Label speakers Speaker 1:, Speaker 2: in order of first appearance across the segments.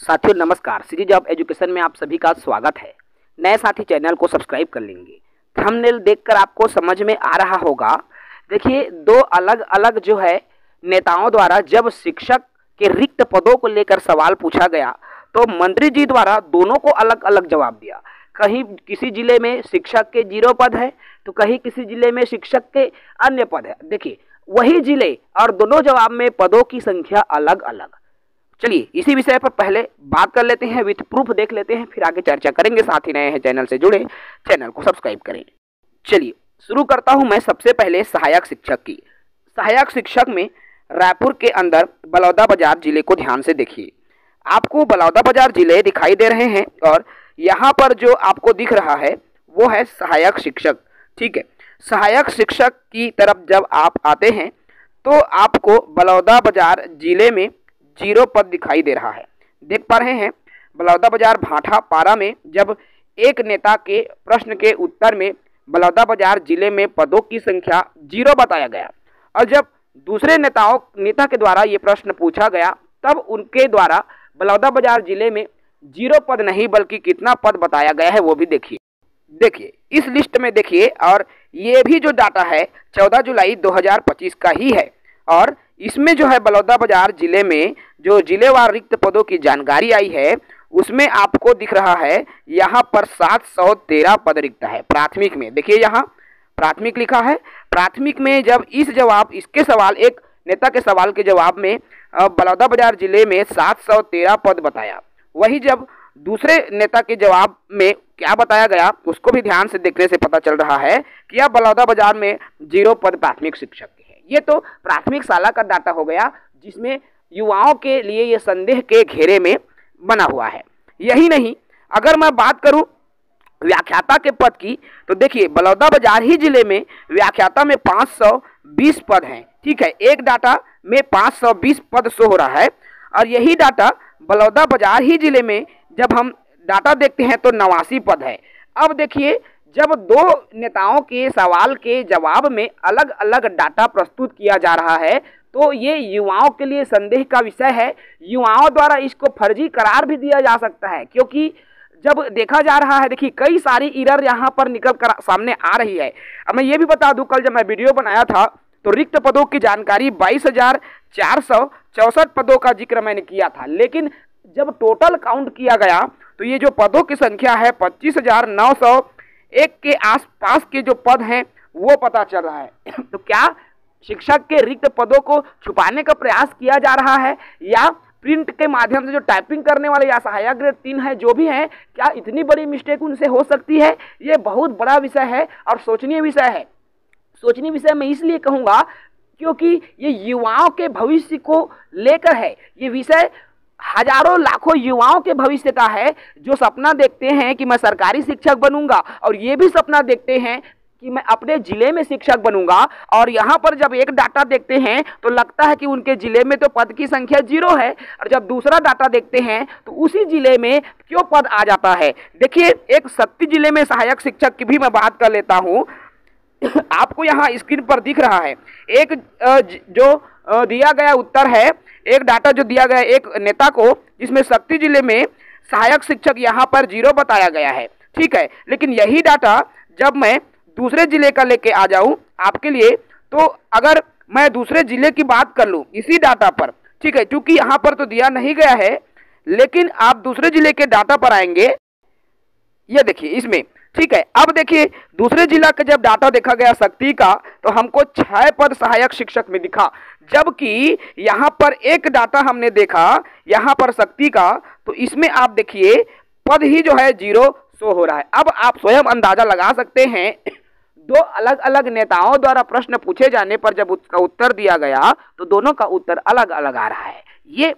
Speaker 1: साथियों नमस्कार, CG job education में आप सभी का स्वागत है। नए साथी चैनल को सब्सक्राइब कर लेंगे। थंबनेल देखकर आपको समझ में आ रहा होगा। देखिए, दो अलग अलग जो है नेताओं द्वारा जब शिक्षक के रिक्त पदों को लेकर सवाल पूछा गया तो मंत्री जी द्वारा दोनों को अलग अलग जवाब दिया। कहीं किसी जिले में शिक्षक के 0 पद है तो कहीं किसी जिले में शिक्षक के अन्य पद है। देखिए, वही जिले और दोनों जवाब में पदों की संख्या अलग अलग। चलिए इसी विषय पर पहले बात कर लेते हैं, विथ प्रूफ देख लेते हैं, फिर आगे चर्चा करेंगे। साथ ही नए हैं चैनल से जुड़े, चैनल को सब्सक्राइब करें। चलिए शुरू करता हूं मैं सबसे पहले सहायक शिक्षक की। सहायक शिक्षक में रायपुर के अंदर बलौदाबाजार जिले को ध्यान से देखिए। आपको बलौदाबाजार जिले दिखाई दे रहे हैं और यहाँ पर जो आपको दिख रहा है वो है सहायक शिक्षक। ठीक है, सहायक शिक्षक की तरफ जब आप आते हैं तो आपको बलौदाबाजार जिले में 0 पद दिखाई दे रहा है। देख पा रहे हैं, बलौदाबाजार भाठा पारा में जब एक नेता के प्रश्न के उत्तर में बलौदाबाजार जिले में पदों की संख्या 0 बताया गया और जब दूसरे नेता के द्वारा ये प्रश्न पूछा गया तब उनके द्वारा बलौदाबाजार जिले में 0 पद नहीं बल्कि कितना पद बताया गया है वो भी देखिए इस लिस्ट में देखिए। और ये भी जो डाटा है 14 जुलाई 2025 का ही है और इसमें जो है बलौदाबाजार जिले में जो जिलेवार रिक्त पदों की जानकारी आई है उसमें आपको दिख रहा है यहाँ पर 713 पद रिक्त है। प्राथमिक में देखिए, यहाँ प्राथमिक लिखा है। प्राथमिक में जब इसके सवाल एक नेता के सवाल के जवाब में बलौदाबाजार जिले में 713 पद बताया, वही जब दूसरे नेता के जवाब में क्या बताया गया उसको भी ध्यान से देखने से पता चल रहा है कि अब बलौदाबाजार में 0 पद प्राथमिक शिक्षक के हैं। ये तो प्राथमिक शाला का डाटा हो गया जिसमें युवाओं के लिए ये संदेह के घेरे में बना हुआ है। यही नहीं, अगर मैं बात करूं व्याख्याता के पद की तो देखिए बलौदाबाजार ही जिले में व्याख्याता में 520 पद हैं। ठीक है, एक डाटा में 520 पद शो हो रहा है और यही डाटा बलौदाबाजार ही जिले में जब हम डाटा देखते हैं तो 89 पद है। अब देखिए, जब दो नेताओं के सवाल के जवाब में अलग अलग डाटा प्रस्तुत किया जा रहा है तो ये युवाओं के लिए संदेह का विषय है। युवाओं द्वारा इसको फर्जी करार भी दिया जा सकता है क्योंकि जब देखा जा रहा है, देखिए कई सारी एरर यहाँ पर निकल कर सामने आ रही है। अब मैं ये भी बता दूं, कल जब मैं वीडियो बनाया था तो रिक्त पदों की जानकारी 22,464 पदों का जिक्र मैंने किया था, लेकिन जब टोटल काउंट किया गया तो ये जो पदों की संख्या है 25,901 के आसपास के जो पद हैं वो पता चल रहा है। तो क्या शिक्षक के रिक्त पदों को छुपाने का प्रयास किया जा रहा है या प्रिंट के माध्यम से जो टाइपिंग करने वाले या सहायक ग्रेड 3 है जो भी हैं, क्या इतनी बड़ी मिस्टेक उनसे हो सकती है? ये बहुत बड़ा विषय है और सोचनीय विषय है। सोचनीय विषय मैं इसलिए कहूँगा क्योंकि ये युवाओं के भविष्य को लेकर है। ये विषय हजारों लाखों युवाओं के भविष्य का है जो सपना देखते हैं कि मैं सरकारी शिक्षक बनूंगा और ये भी सपना देखते हैं कि मैं अपने जिले में शिक्षक बनूंगा। और यहाँ पर जब एक डाटा देखते हैं तो लगता है कि उनके जिले में तो पद की संख्या 0 है और जब दूसरा डाटा देखते हैं तो उसी जिले में क्यों पद आ जाता है। देखिए, एक शक्ति जिले में सहायक शिक्षक की भी मैं बात कर लेता हूँ। आपको यहाँ स्क्रीन पर दिख रहा है एक जो दिया गया उत्तर है, एक डाटा जो दिया गया एक नेता को, जिसमें शक्ति जिले में सहायक शिक्षक यहाँ पर 0 बताया गया है। ठीक है, लेकिन यही डाटा जब मैं दूसरे जिले का लेके आ जाऊं आपके लिए, तो अगर मैं दूसरे जिले की बात कर लूं इसी डाटा पर, ठीक है, क्योंकि यहाँ पर तो दिया नहीं गया है, लेकिन आप दूसरे जिले के डाटा पर आएंगे, ये देखिए इसमें। ठीक है, अब देखिए दूसरे जिला का जब डाटा देखा गया शक्ति का तो हमको 6 पद सहायक शिक्षक में दिखा, जबकि यहाँ पर एक डाटा हमने देखा यहाँ पर शक्ति का तो इसमें आप देखिए पद ही जो है 0 शो हो रहा है। अब आप स्वयं अंदाजा लगा सकते हैं, दो अलग अलग नेताओं द्वारा प्रश्न पूछे जाने पर जब उसका उत्तर दिया गया तो दोनों का उत्तर अलग अलग आ रहा है। ये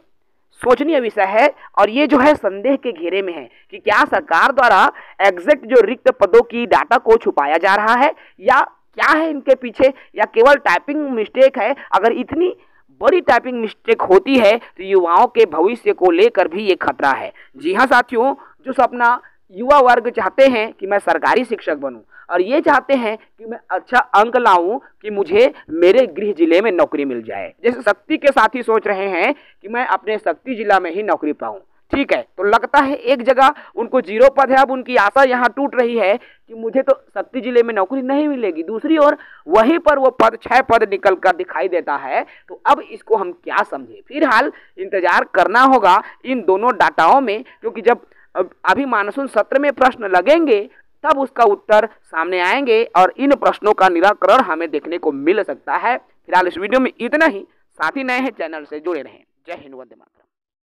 Speaker 1: सोचनीय विषय है और ये जो है संदेह के घेरे में है कि क्या सरकार द्वारा एग्जैक्ट जो रिक्त पदों की डाटा को छुपाया जा रहा है या क्या है इनके पीछे, या केवल टाइपिंग मिस्टेक है। अगर इतनी बड़ी टाइपिंग मिस्टेक होती है तो युवाओं के भविष्य को लेकर भी ये खतरा है। जी हाँ साथियों, जो सपना युवा वर्ग चाहते हैं कि मैं सरकारी शिक्षक बनूं और ये चाहते हैं कि मैं अच्छा अंक लाऊं कि मुझे मेरे गृह जिले में नौकरी मिल जाए, जैसे शक्ति के साथी सोच रहे हैं कि मैं अपने शक्ति जिला में ही नौकरी पाऊं। ठीक है, तो लगता है एक जगह उनको 0 पद है। अब उनकी आशा यहाँ टूट रही है कि मुझे तो शक्ति जिले में नौकरी नहीं मिलेगी। दूसरी ओर वहीं पर वो पद 6 पद निकल कर दिखाई देता है। तो अब इसको हम क्या समझे? फिलहाल इंतजार करना होगा इन दोनों डाटाओं में, क्योंकि जब अभी मानसून सत्र में प्रश्न लगेंगे तब उसका उत्तर सामने आएंगे और इन प्रश्नों का निराकरण हमें देखने को मिल सकता है। फिलहाल इस वीडियो में इतना ही। साथ ही नए हैं चैनल से जुड़े रहें। जय हिंद, वंदे मातरम।